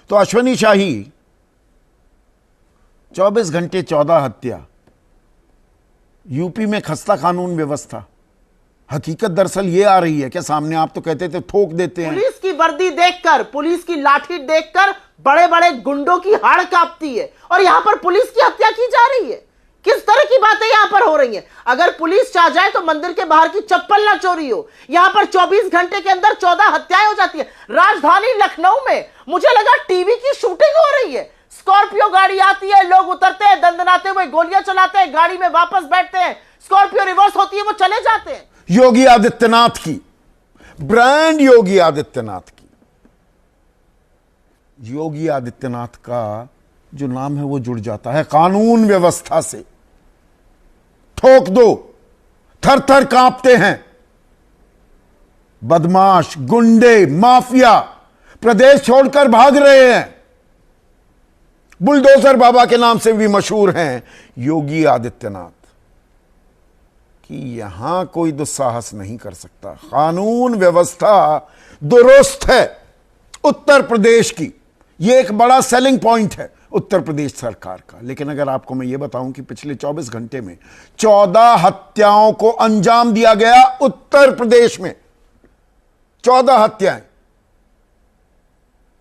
तो अश्वनी शाही 24 घंटे 14 हत्या, यूपी में खस्ता कानून व्यवस्था। हकीकत दरअसल ये आ रही है क्या सामने? आप तो कहते थे ठोक देते हैं। पुलिस की वर्दी देखकर, पुलिस की लाठी देखकर बड़े बड़े गुंडों की हाड़ कांपती है, और यहां पर पुलिस की हत्या की जा रही है। किस तरह की बातें यहां पर हो रही हैं? अगर पुलिस चाह जाए तो मंदिर के बाहर की चप्पल ना चोरी हो। यहां पर 24 घंटे के अंदर 14 हत्याएं हो जाती है। राजधानी लखनऊ में मुझे लगा टीवी की शूटिंग हो रही है। स्कॉर्पियो गाड़ी आती है, लोग उतरते हैं, दंदनाते हुए गोलियां चलाते हैं, गाड़ी में वापस बैठते हैं, स्कॉर्पियो रिवर्स होती है, वो चले जाते हैं। योगी आदित्यनाथ की ब्रांड, योगी आदित्यनाथ की, योगी आदित्यनाथ का जो नाम है वो जुड़ जाता है कानून व्यवस्था से। ठोक दो, थर थर कांपते हैं। बदमाश, गुंडे, माफिया प्रदेश छोड़कर भाग रहे हैं। बुलडोजर बाबा के नाम से भी मशहूर हैं योगी आदित्यनाथ, कि यहां कोई दुस्साहस नहीं कर सकता। कानून व्यवस्था दुरुस्त है उत्तर प्रदेश की। यह एक बड़ा सेलिंग पॉइंट है उत्तर प्रदेश सरकार का। लेकिन अगर आपको मैं यह बताऊं कि पिछले 24 घंटे में 14 हत्याओं को अंजाम दिया गया उत्तर प्रदेश में। 14 हत्याएं,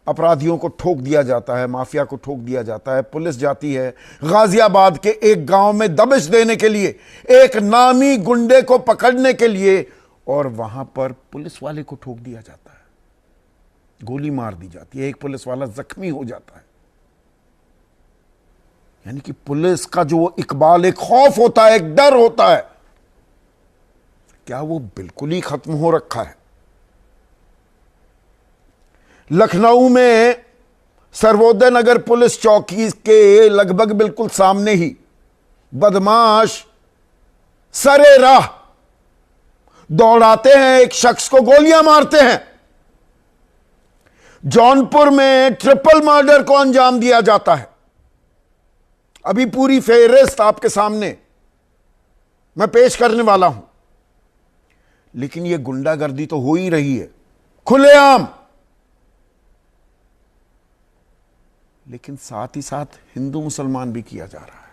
अपराधियों को ठोक दिया जाता है, माफिया को ठोक दिया जाता है। पुलिस जाती है गाजियाबाद के एक गांव में दबिश देने के लिए, एक नामी गुंडे को पकड़ने के लिए, और वहां पर पुलिस वाले को ठोक दिया जाता है, गोली मार दी जाती है, एक पुलिस वाला जख्मी हो जाता है। यानी कि पुलिस का जो इकबाल, एक खौफ होता है, एक डर होता है, क्या वो बिल्कुल ही खत्म हो रखा है? लखनऊ में सर्वोदय नगर पुलिस चौकी के लगभग बिल्कुल सामने ही बदमाश सरे राह दौड़ाते हैं, एक शख्स को गोलियां मारते हैं। जौनपुर में ट्रिपल मर्डर को अंजाम दिया जाता है। अभी पूरी फेहरिस्त आपके सामने मैं पेश करने वाला हूं। लेकिन यह गुंडागर्दी तो हो ही रही है खुलेआम, लेकिन साथ ही साथ हिंदू मुसलमान भी किया जा रहा है।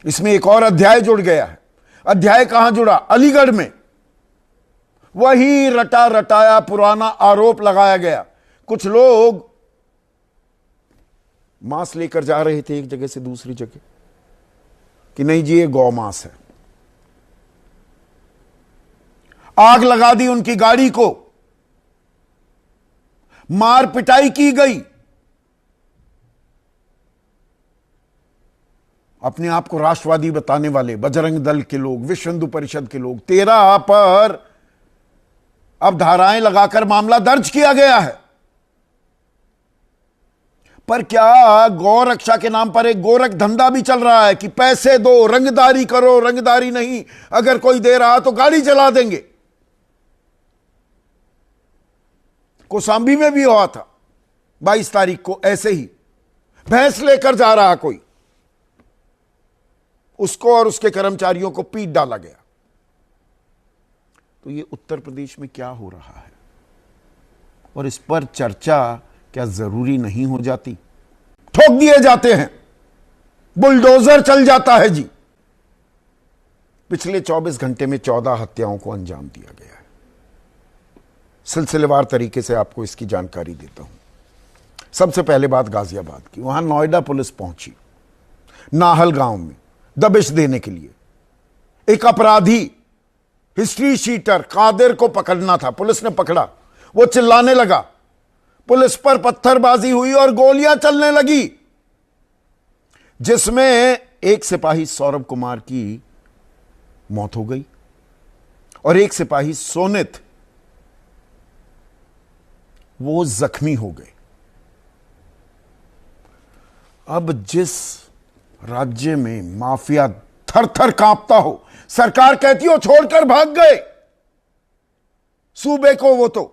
इसमें एक और अध्याय जुड़ गया है। अध्याय कहां जुड़ा? अलीगढ़ में वही रटा रटाया पुराना आरोप लगाया गया। कुछ लोग मांस लेकर जा रहे थे एक जगह से दूसरी जगह, कि नहीं जी ये गौ मांस है। आग लगा दी उनकी गाड़ी को, मार पिटाई की गई। अपने आप को राष्ट्रवादी बताने वाले बजरंग दल के लोग, विश्व हिंदू परिषद के लोग, 13 पर अब धाराएं लगाकर मामला दर्ज किया गया है। पर क्या गौ रक्षा के नाम पर एक गोरख धंधा भी चल रहा है कि पैसे दो, रंगदारी करो, रंगदारी नहीं अगर कोई दे रहा तो गाड़ी चला देंगे। कोसांबी में भी हुआ था 22 तारीख को, ऐसे ही भैंस लेकर जा रहा कोई, उसको और उसके कर्मचारियों को पीट डाला गया। तो ये उत्तर प्रदेश में क्या हो रहा है, और इस पर चर्चा क्या जरूरी नहीं हो जाती? ठोक दिए जाते हैं, बुलडोजर चल जाता है जी। पिछले 24 घंटे में 14 हत्याओं को अंजाम दिया गया है। सिलसिलेवार तरीके से आपको इसकी जानकारी देता हूं। सबसे पहले बात गाजियाबाद की। वहां नोएडा पुलिस पहुंची नाहल गांव में दबिश देने के लिए। एक अपराधी हिस्ट्री शीटर कादिर को पकड़ना था, पुलिस ने पकड़ा। वो चिल्लाने लगा, पुलिस पर पत्थरबाजी हुई और गोलियां चलने लगी, जिसमें एक सिपाही सौरभ कुमार की मौत हो गई और एक सिपाही सोनित वो जख्मी हो गए। अब जिस राज्य में माफिया थर थर कांपता हो, सरकार कहती हो छोड़कर भाग गए सूबे को, वो तो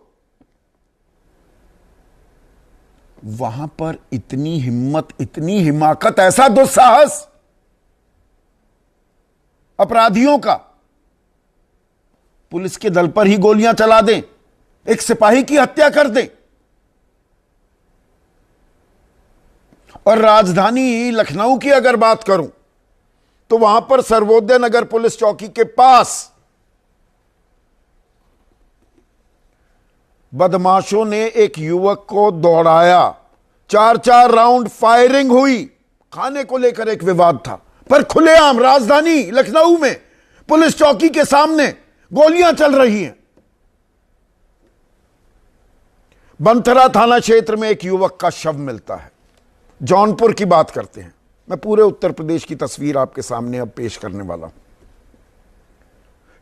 वहां पर इतनी हिम्मत, इतनी हिमाकत, ऐसा दुस्साहस अपराधियों का, पुलिस के दल पर ही गोलियां चला दें, एक सिपाही की हत्या कर दें। और राजधानी लखनऊ की अगर बात करूं तो वहां पर सर्वोदय नगर पुलिस चौकी के पास बदमाशों ने एक युवक को दौड़ाया, 4-4 राउंड फायरिंग हुई। खाने को लेकर एक विवाद था, पर खुलेआम राजधानी लखनऊ में पुलिस चौकी के सामने गोलियां चल रही हैं। बनथरा थाना क्षेत्र में एक युवक का शव मिलता है। जौनपुर की बात करते हैं। मैं पूरे उत्तर प्रदेश की तस्वीर आपके सामने अब पेश करने वाला हूं।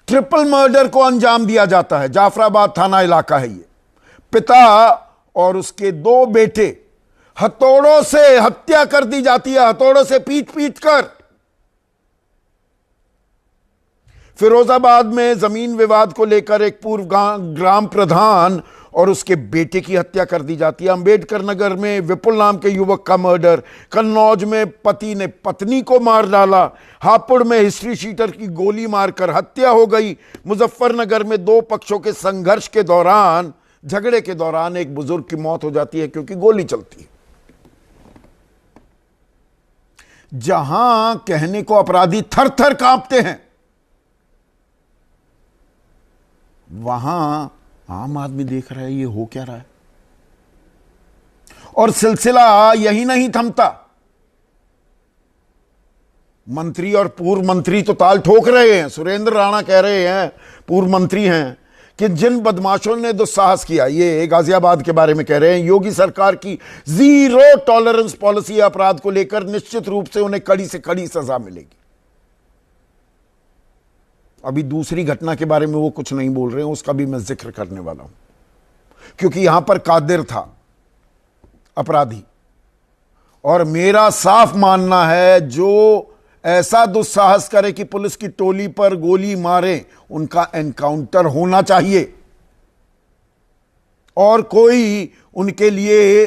ट्रिपल मर्डर को अंजाम दिया जाता है। जाफराबाद थाना इलाका है ये। पिता और उसके 2 बेटे हथौड़ों से हत्या कर दी जाती है, हथौड़ों से पीट पीट कर। फिरोजाबाद में जमीन विवाद को लेकर एक पूर्व ग्राम प्रधान और उसके बेटे की हत्या कर दी जाती है। अंबेडकर नगर में विपुल नाम के युवक का मर्डर। कन्नौज में पति ने पत्नी को मार डाला। हापुड़ में हिस्ट्री शीटर की गोली मारकर हत्या हो गई। मुजफ्फरनगर में 2 पक्षों के संघर्ष के दौरान, झगड़े के दौरान एक बुजुर्ग की मौत हो जाती है क्योंकि गोली चलती है। जहां कहने को अपराधी थर थर कांपते हैं, वहां आम आदमी देख रहा है ये हो क्या रहा है। और सिलसिला यही नहीं थमता। मंत्री और पूर्व मंत्री तो ताल ठोक रहे हैं। सुरेंद्र राणा कह रहे हैं, पूर्व मंत्री हैं, कि जिन बदमाशों ने दुस्साहस किया, ये गाजियाबाद के बारे में कह रहे हैं, योगी सरकार की 0 टॉलरेंस पॉलिसी अपराध को लेकर निश्चित रूप से उन्हें कड़ी से कड़ी सजा मिलेगी। अभी दूसरी घटना के बारे में वो कुछ नहीं बोल रहे हैं, उसका भी मैं जिक्र करने वाला हूं, क्योंकि यहां पर कादिर था अपराधी। और मेरा साफ मानना है, जो ऐसा दुस्साहस करे कि पुलिस की टोली पर गोली मारे, उनका एनकाउंटर होना चाहिए और कोई उनके लिए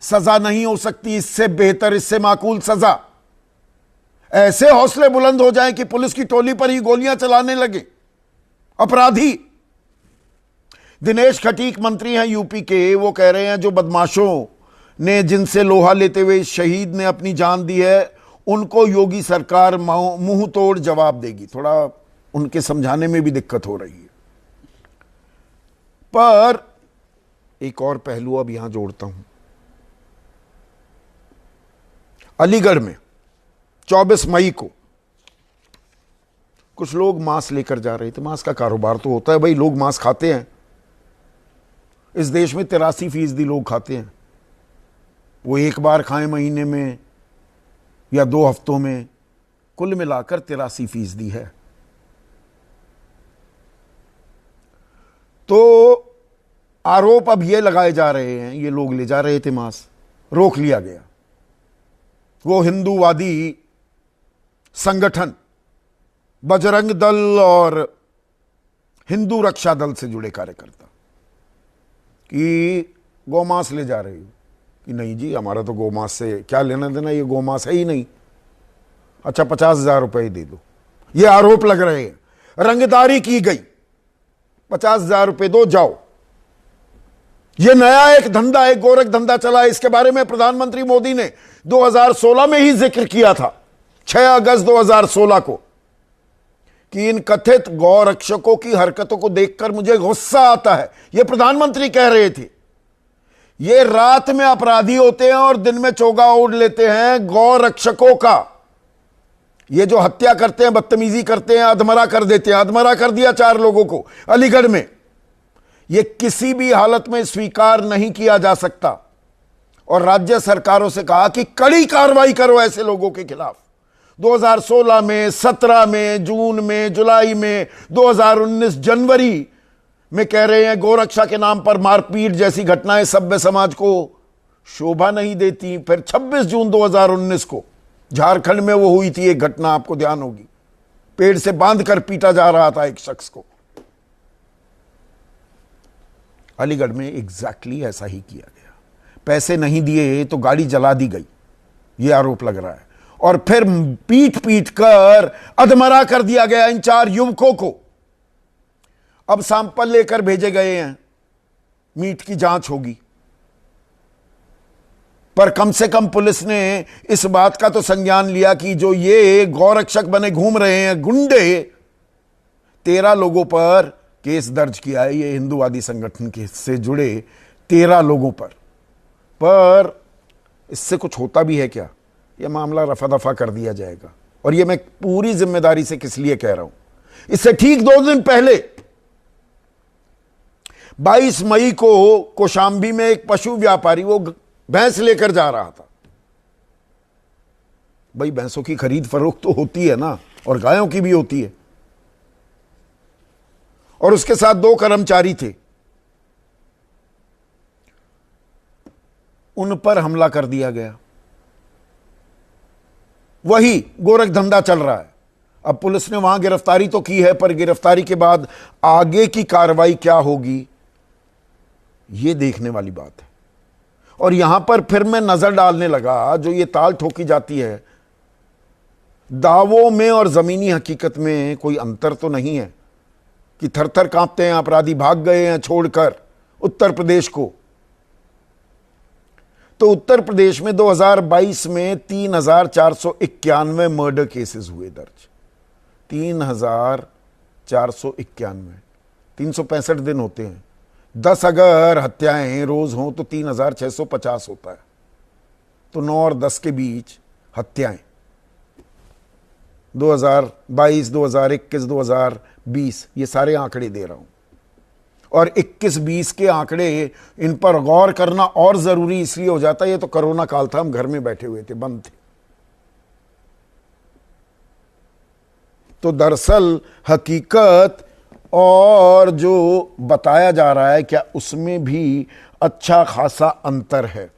सजा नहीं हो सकती इससे बेहतर, इससे माकूल सजा। ऐसे हौसले बुलंद हो जाएं कि पुलिस की टोली पर ही गोलियां चलाने लगे अपराधी। दिनेश खटीक मंत्री हैं यूपी के, वो कह रहे हैं जो बदमाशों ने जिनसे लोहा लेते हुए शहीद ने अपनी जान दी है, उनको योगी सरकार मुंह तोड़ जवाब देगी। थोड़ा उनके समझाने में भी दिक्कत हो रही है। पर एक और पहलू अब यहां जोड़ता हूं। अलीगढ़ में 24 मई को कुछ लोग मांस लेकर जा रहे थे। मांस का कारोबार तो होता है भाई, लोग मांस खाते हैं। इस देश में 83% लोग खाते हैं। वो एक बार खाएं महीने में या 2 हफ्तों में, कुल मिलाकर 83% है। तो आरोप अब ये लगाए जा रहे हैं, ये लोग ले जा रहे थे मांस, रोक लिया गया। वो हिंदूवादी संगठन बजरंग दल और हिंदू रक्षा दल से जुड़े कार्यकर्ता कि गौमांस ले जा रहे हो, कि नहीं जी हमारा तो गौमांस से क्या लेना देना, ये गौमांस है ही नहीं। अच्छा 50,000 रुपए दे दो, ये आरोप लग रहे हैं। रंगदारी की गई, 50,000 रुपए दो जाओ। ये नया एक धंधा, एक गोरख धंधा चला है। इसके बारे में प्रधानमंत्री मोदी ने 2016 में ही जिक्र किया था, 6 अगस्त 2016 को, कि इन कथित गौरक्षकों की हरकतों को देखकर मुझे गुस्सा आता है। यह प्रधानमंत्री कह रहे थे। ये रात में अपराधी होते हैं और दिन में चोगा ओढ़ लेते हैं गौरक्षकों का। ये जो हत्या करते हैं, बदतमीजी करते हैं, अधमरा कर देते हैं। अधमरा कर दिया 4 लोगों को अलीगढ़ में। यह किसी भी हालत में स्वीकार नहीं किया जा सकता और राज्य सरकारों से कहा कि कड़ी कार्रवाई करो ऐसे लोगों के खिलाफ। 2016 में, 17 में, जून में, जुलाई में, 2019 जनवरी में कह रहे हैं गोरक्षा के नाम पर मारपीट जैसी घटनाएं सभ्य समाज को शोभा नहीं देती। फिर 26 जून 2019 को झारखंड में वो हुई थी एक घटना, आपको ध्यान होगी, पेड़ से बांधकर पीटा जा रहा था एक शख्स को। अलीगढ़ में एग्जैक्टली ऐसा ही किया गया। पैसे नहीं दिए तो गाड़ी जला दी गई, यह आरोप लग रहा है। और फिर पीट पीट कर अधमरा कर दिया गया इन 4 युवकों को। अब सैंपल लेकर भेजे गए हैं, मीट की जांच होगी। पर कम से कम पुलिस ने इस बात का तो संज्ञान लिया कि जो ये गौरक्षक बने घूम रहे हैं गुंडे, 13 लोगों पर केस दर्ज किया है, ये हिंदूवादी संगठन के से जुड़े 13 लोगों पर इससे कुछ होता भी है क्या? यह मामला रफा दफा कर दिया जाएगा। और यह मैं पूरी जिम्मेदारी से किस लिए कह रहा हूं, इससे ठीक 2 दिन पहले 22 मई को कौशाम्बी में एक पशु व्यापारी वो भैंस लेकर जा रहा था। भाई भैंसों की खरीद फरोख्त तो होती है ना, और गायों की भी होती है। और उसके साथ 2 कर्मचारी थे, उन पर हमला कर दिया गया। वही गोरख धंधा चल रहा है। अब पुलिस ने वहां गिरफ्तारी तो की है, पर गिरफ्तारी के बाद आगे की कार्रवाई क्या होगी यह देखने वाली बात है। और यहां पर फिर मैं नजर डालने लगा, जो ये ताल ठोकी जाती है, दावों में और जमीनी हकीकत में कोई अंतर तो नहीं है कि थर थर कांपते हैं, अपराधी भाग गए हैं छोड़कर उत्तर प्रदेश को। तो उत्तर प्रदेश में 2022 में 3,491 मर्डर केसेस हुए दर्ज। 3,491, 365 दिन होते हैं। 10 अगर हत्याएं रोज हों तो 3,650 होता है। तो 9 और 10 के बीच हत्याएं 2022, 2021, 2020, ये सारे आंकड़े दे रहा हूं। और 21-20 के आंकड़े, इन पर गौर करना और जरूरी इसलिए हो जाता है, ये तो कोरोना काल था, हम घर में बैठे हुए थे, बंद थे। तो दरअसल हकीकत और जो बताया जा रहा है, क्या उसमें भी अच्छा खासा अंतर है।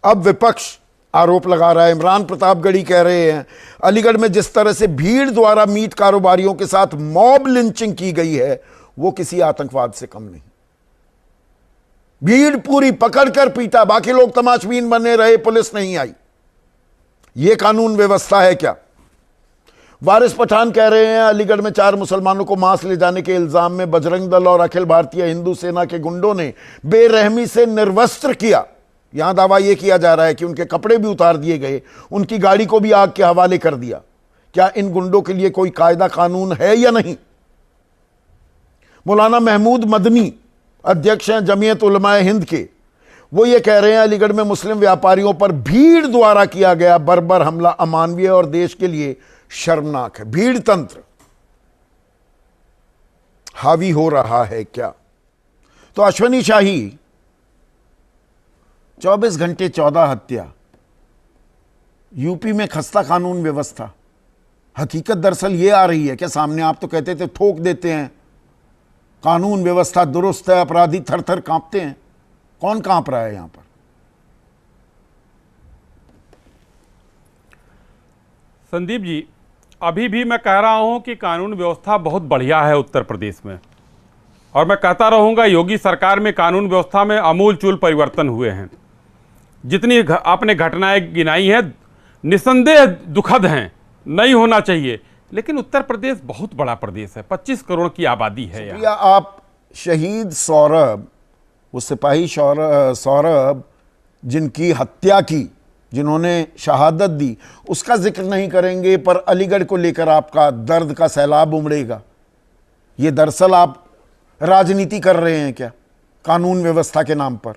अब विपक्ष आरोप लगा रहा है, इमरान प्रतापगढ़ी कह रहे हैं, अलीगढ़ में जिस तरह से भीड़ द्वारा मीट कारोबारियों के साथ मॉब लिंचिंग की गई है, वो किसी आतंकवाद से कम नहीं। भीड़ पूरी पकड़कर पीटा, बाकी लोग तमाशबीन बने रहे, पुलिस नहीं आई। यह कानून व्यवस्था है क्या? वारिस पठान कह रहे हैं, अलीगढ़ में 4 मुसलमानों को मांस ले जाने के इल्जाम में बजरंग दल और अखिल भारतीय हिंदू सेना के गुंडों ने बेरहमी से निर्वस्त्र किया। यहां दावा यह किया जा रहा है कि उनके कपड़े भी उतार दिए गए, उनकी गाड़ी को भी आग के हवाले कर दिया। क्या इन गुंडों के लिए कोई कायदा कानून है या नहीं? मौलाना महमूद मदनी अध्यक्ष हैं जमीयत उलमाए हिंद के, वो ये कह रहे हैं, अलीगढ़ में मुस्लिम व्यापारियों पर भीड़ द्वारा किया गया बर्बर हमला अमानवीय और देश के लिए शर्मनाक है। भीड़ तंत्र हावी हो रहा है क्या? तो अश्वनी शाही 24 घंटे 14 हत्या, यूपी में खस्ता कानून व्यवस्था। हकीकत दरअसल ये आ रही है क्या सामने? आप तो कहते थे ठोक देते हैं, कानून व्यवस्था दुरुस्त है, अपराधी थर थर कांपते हैं। कौन कांप रहा है यहां पर? संदीप जी, अभी भी मैं कह रहा हूं कि कानून व्यवस्था बहुत बढ़िया है उत्तर प्रदेश में, और मैं कहता रहूंगा योगी सरकार में कानून व्यवस्था में अमूलचूल परिवर्तन हुए हैं। जितनी आपने घटनाएं गिनाई हैं निसंदेह दुखद हैं, नहीं होना चाहिए, लेकिन उत्तर प्रदेश बहुत बड़ा प्रदेश है, 25 करोड़ की आबादी है यहाँ। आप शहीद सौरभ, वो सिपाही सौरभ जिनकी हत्या की, जिन्होंने शहादत दी, उसका जिक्र नहीं करेंगे, पर अलीगढ़ को लेकर आपका दर्द का सैलाब उमड़ेगा। ये दरअसल आप राजनीति कर रहे हैं क्या कानून व्यवस्था के नाम पर?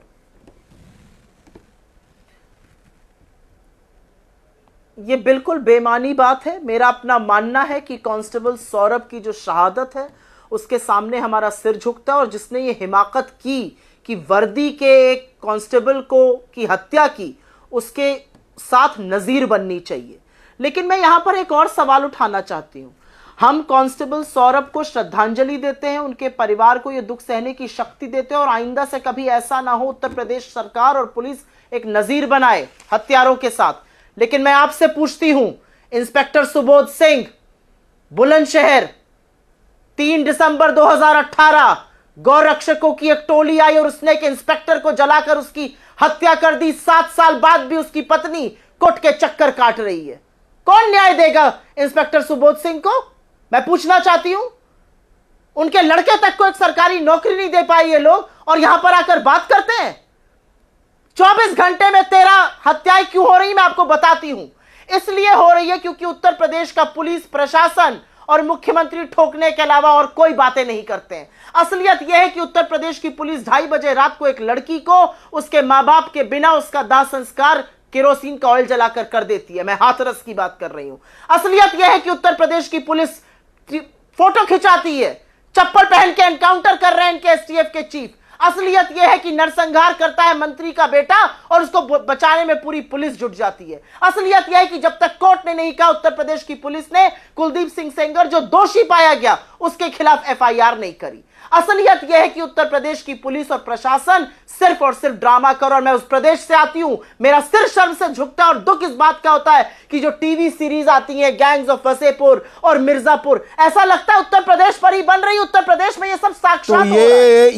ये बिल्कुल बेमानी बात है। मेरा अपना मानना है कि कांस्टेबल सौरभ की जो शहादत है उसके सामने हमारा सिर झुकता है, और जिसने ये हिमाकत की कि वर्दी के एक कांस्टेबल को की हत्या की, उसके साथ नजीर बननी चाहिए। लेकिन मैं यहां पर एक और सवाल उठाना चाहती हूं। हम कांस्टेबल सौरभ को श्रद्धांजलि देते हैं, उनके परिवार को यह दुख सहने की शक्ति देते हैं, और आइंदा से कभी ऐसा ना हो उत्तर प्रदेश सरकार और पुलिस एक नजीर बनाए हत्यारों के साथ। लेकिन मैं आपसे पूछती हूं, इंस्पेक्टर सुबोध सिंह, बुलंदशहर, 3 दिसंबर 2018 गौरक्षकों की एक टोली आई और उसने एक इंस्पेक्टर को जलाकर उसकी हत्या कर दी। 7 साल बाद भी उसकी पत्नी कोर्ट के चक्कर काट रही है। कौन न्याय देगा इंस्पेक्टर सुबोध सिंह को? मैं पूछना चाहती हूं। उनके लड़के तक को एक सरकारी नौकरी नहीं दे पाए ये लोग, और यहां पर आकर बात करते हैं। 24 घंटे में 13 हत्याएं क्यों हो रही मैं आपको बताती हूं। इसलिए हो रही है क्योंकि उत्तर प्रदेश का पुलिस प्रशासन और मुख्यमंत्री ठोकने के अलावा और कोई बातें नहीं करते हैं। असलियत यह है कि उत्तर प्रदेश की पुलिस 2:30 बजे रात को एक लड़की को उसके मां बाप के बिना उसका दाह संस्कार केरोसिन का ऑयल जलाकर कर देती है। मैं हाथरस की बात कर रही हूं। असलियत यह है कि उत्तर प्रदेश की पुलिस फोटो खिंचाती है, चप्पल पहन के एनकाउंटर कर रहे हैं इनके एसटीएफ के चीफ। असलियत यह है कि नरसंहार करता है मंत्री का बेटा और उसको बचाने में पूरी पुलिस जुट जाती है। असलियत यह है कि जब तक कोर्ट ने नहीं कहा उत्तर प्रदेश की पुलिस ने कुलदीप सिंह सेंगर जो दोषी पाया गया उसके खिलाफ एफआईआर नहीं करी। असलियत यह है कि उत्तर प्रदेश की पुलिस और प्रशासन सिर्फ और सिर्फ ड्रामा कर, और मैं उस प्रदेश से आती हूं, मेरा सिर शर्म से झुकता है और दुख इस बात का होता है कि जो टीवी सीरीज आती हैं गैंग्स ऑफ वसेपुर और मिर्जापुर, ऐसा लगता है उत्तर प्रदेश पर ही बन रही। उत्तर प्रदेश में ये सब साक्षात तो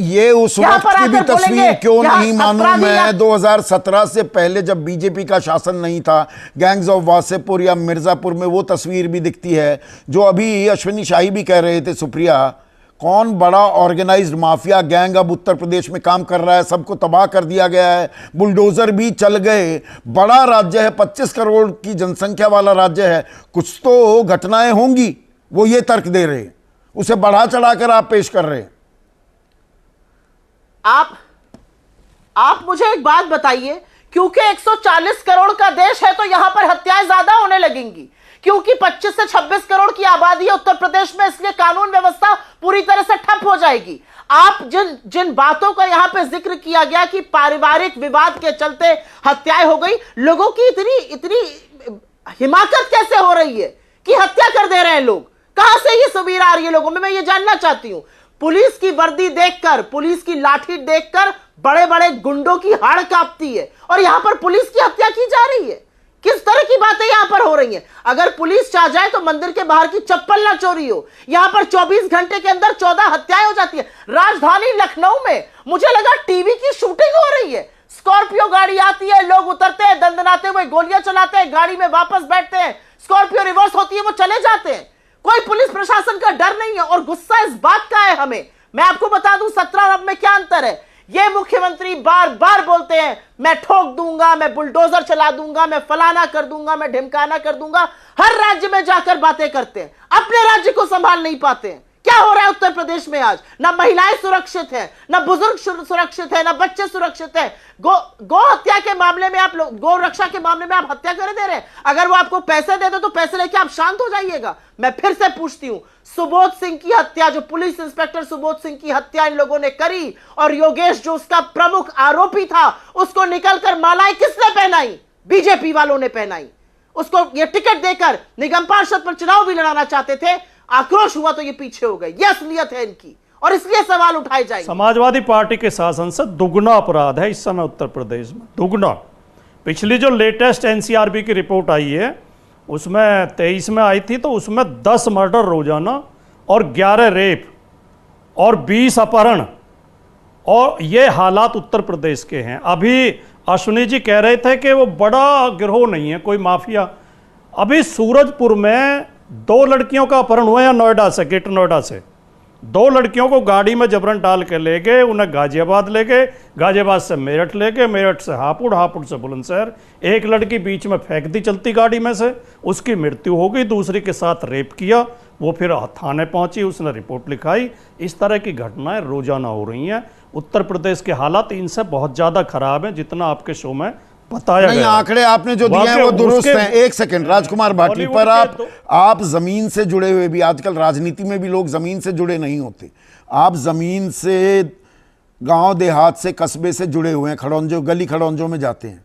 ये उस वक्त की भी तस्वीर क्यों नहीं मानूं मैं? 2017 से पहले जब बीजेपी का शासन नहीं था, गैंग्स ऑफ वासेपुर या मिर्जापुर में वो तस्वीर भी दिखती है जो अभी अश्विनी शाही भी कह रहे थे, सुप्रिया। कौन बड़ा ऑर्गेनाइज्ड माफिया गैंग अब उत्तर प्रदेश में काम कर रहा है, सबको तबाह कर दिया गया है, बुलडोजर भी चल गए। बड़ा राज्य है, 25 करोड़ की जनसंख्या वाला राज्य है, कुछ तो घटनाएं होंगी, वो ये तर्क दे रहे हैं, उसे बढ़ा चढ़ाकर आप पेश कर रहे हैं। आप मुझे एक बात बताइए, क्योंकि 140 करोड़ का देश है तो यहां पर हत्याएं ज्यादा होने लगेंगी, क्योंकि 25 से 26 करोड़ की आबादी है उत्तर प्रदेश में, इसलिए कानून व्यवस्था पूरी तरह से ठप हो जाएगी। आप जिन बातों का यहां पे जिक्र किया गया कि पारिवारिक विवाद के चलते हत्याएं हो गई, लोगों की इतनी हिमाकत कैसे हो रही है कि हत्या कर दे रहे हैं लोग? कहां से ये सबीर आ रही है लोगों में, मैं ये जानना चाहती हूं। पुलिस की वर्दी देखकर, पुलिस की लाठी देखकर बड़े बड़े गुंडों की हाड़ कांपती है, और यहां पर पुलिस की हत्या की जा रही है। किस तरह की बातें यहां पर हो रही हैं? अगर पुलिस चाह जाए तो मंदिर के बाहर की चप्पल ना चोरी हो। यहां पर 24 घंटे के अंदर 14 हत्याएं हो जाती है। राजधानी लखनऊ में मुझे लगा टीवी की शूटिंग हो रही है। स्कॉर्पियो गाड़ी आती है, लोग उतरते हैं, दंदनाते हुए गोलियां चलाते हैं, गाड़ी में वापस बैठते हैं, स्कॉर्पियो रिवर्स होती है, वो चले जाते हैं। कोई पुलिस प्रशासन का डर नहीं है, और गुस्सा इस बात का है हमें। मैं आपको बता दूं 17 और अब में क्या अंतर है। ये मुख्यमंत्री बार बार बोलते हैं मैं ठोक दूंगा, मैं बुलडोजर चला दूंगा, मैं फलाना कर दूंगा, मैं ढिमकाना कर दूंगा। हर राज्य में जाकर बातें करते हैं, अपने राज्य को संभाल नहीं पाते हैं। क्या हो रहा है उत्तर प्रदेश में आज? ना महिलाएं सुरक्षित हैं, ना बुजुर्ग सुरक्षित है, ना बच्चे सुरक्षित है। गो हत्या के मामले में आप लोग, गौ रक्षा के मामले में आप हत्या कर दे रहे हैं। अगर वो आपको पैसे दे दो तो पैसे लेके आप शांत हो जाइएगा। मैं फिर से पूछती हूं, सुबोध सिंह की हत्या, जो पुलिस इंस्पेक्टर सुबोध सिंह की हत्या इन लोगों ने करी, और योगेश जो उसका प्रमुख आरोपी था, उसको निकलकर मालाएं किसने पहनाई? बीजेपी वालों ने पहनाई। उसको ये टिकट देकर निगम पार्षद पर चुनाव भी लड़ाना चाहते थे, आक्रोश हुआ तो ये पीछे हो गए। ये असलियत है इनकी, और इसलिए सवाल उठाए जाएंगे। समाजवादी पार्टी के शासन से दुगना अपराध है इस समय उत्तर प्रदेश में, दुगना। पिछली जो लेटेस्ट एनसीआरबी की रिपोर्ट आई है उसमें 23 में आई थी, तो उसमें 10 मर्डर रोजाना और 11 रेप और 20 अपहरण, और ये हालात उत्तर प्रदेश के हैं। अभी अश्विनी जी कह रहे थे कि वो बड़ा गिरोह नहीं है, कोई माफिया। अभी सूरजपुर में 2 लड़कियों का अपहरण हुआ है, नोएडा से, ग्रेटर नोएडा से। 2 लड़कियों को गाड़ी में जबरन डाल के ले गए, उन्हें गाजियाबाद ले गए, गाजियाबाद से मेरठ ले गए, मेरठ से हापुड़, हापुड़ से बुलंदशहर। एक लड़की बीच में फेंक दी चलती गाड़ी में से, उसकी मृत्यु हो गई। दूसरी के साथ रेप किया, वो फिर थाने पहुंची, उसने रिपोर्ट लिखाई। इस तरह की घटनाएं रोजाना हो रही हैं। उत्तर प्रदेश के हालात इनसे बहुत ज़्यादा खराब हैं जितना आपके शो में बताया नहीं, गया। आंकड़े आपने जो दिए हैं वो दुरुस्त हैं। एक सेकंड राजकुमार भाटी, पर आप जमीन से जुड़े हुए भी, आजकल राजनीति में भी लोग जमीन से जुड़े नहीं होते। आप जमीन से, गांव देहात से, कस्बे से जुड़े हुए हैं, खड़ौंजों, गली खड़ौंजों में जाते हैं।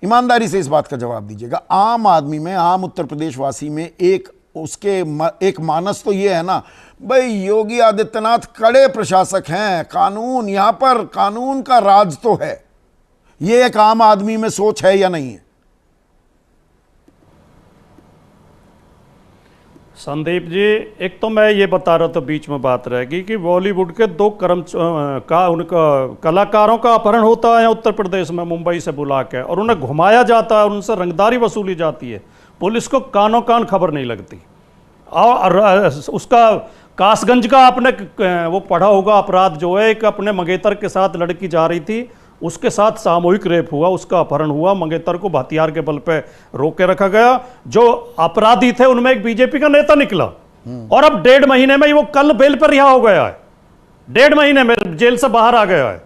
ईमानदारी से इस बात का जवाब दीजिएगा। आम आदमी में, आम उत्तर प्रदेश वासी में एक मानस तो ये है ना, भाई योगी आदित्यनाथ कड़े प्रशासक हैं, कानून, यहां पर कानून का राज तो है। ये एक आम आदमी में सोच है या नहीं है? संदीप जी, एक तो मैं ये बता रहा था, बीच में बात रहेगी कि बॉलीवुड के 2 कलाकारों का अपहरण होता है उत्तर प्रदेश में, मुंबई से बुला के, और उन्हें घुमाया जाता है, उनसे रंगदारी वसूली जाती है। पुलिस को कानों कान खबर नहीं लगती। और उसका कासगंज का आपने वो पढ़ा होगा अपराध जो है, एक अपने मंगेतर के साथ लड़की जा रही थी उसके साथ सामूहिक रेप हुआ, उसका अपहरण हुआ, मंगेतर को हथियार के बल पे रोक के रखा गया। जो अपराधी थे उनमें एक बीजेपी का नेता निकला और अब 1.5 महीने में वो कल बेल पर रिहा हो गया है, 1.5 महीने में जेल से बाहर आ गया है।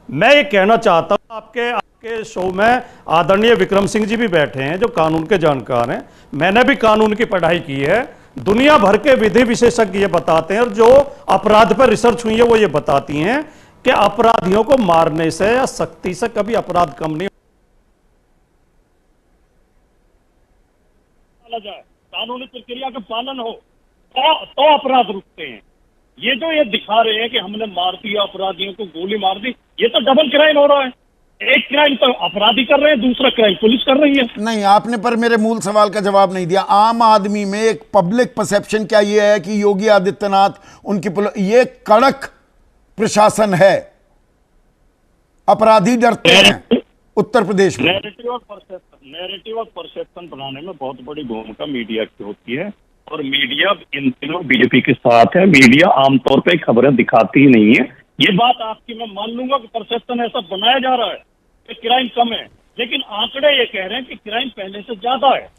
मैं ये कहना चाहता हूं, आपके शो में आदरणीय विक्रम सिंह जी भी बैठे हैं जो कानून के जानकार हैं, मैंने भी कानून की पढ़ाई की है। दुनिया भर के विधि विशेषज्ञ ये बताते हैं और जो अपराध पर रिसर्च हुई है वो ये बताती हैं कि अपराधियों को मारने से या सख्ती से कभी अपराध कम नहीं जाए, कानूनी प्रक्रिया का पालन हो तो अपराध रुकते हैं। ये दिखा रहे हैं कि हमने मार दिया, अपराधियों को गोली मार दी, ये तो डबल क्राइम हो रहा है। एक क्राइम तो अपराधी कर रहे हैं, दूसरा क्राइम पुलिस कर रही है। नहीं, आपने पर मेरे मूल सवाल का जवाब नहीं दिया। आम आदमी में एक पब्लिक परसेप्शन क्या ये है कि योगी आदित्यनाथ ये कड़क प्रशासन है, अपराधी डरते हैं उत्तर प्रदेश में। नैरेटिव और परसेप्शन बनाने में बहुत बड़ी भूमिका मीडिया की होती है और मीडिया इन दिनों बीजेपी के साथ है। मीडिया आमतौर पे खबरें दिखाती ही नहीं है। ये बात आपकी मैं मान लूंगा कि परसेप्शन ऐसा बनाया जा रहा है कि क्राइम कम है, लेकिन आंकड़े ये कह रहे हैं कि क्राइम पहले से ज्यादा है।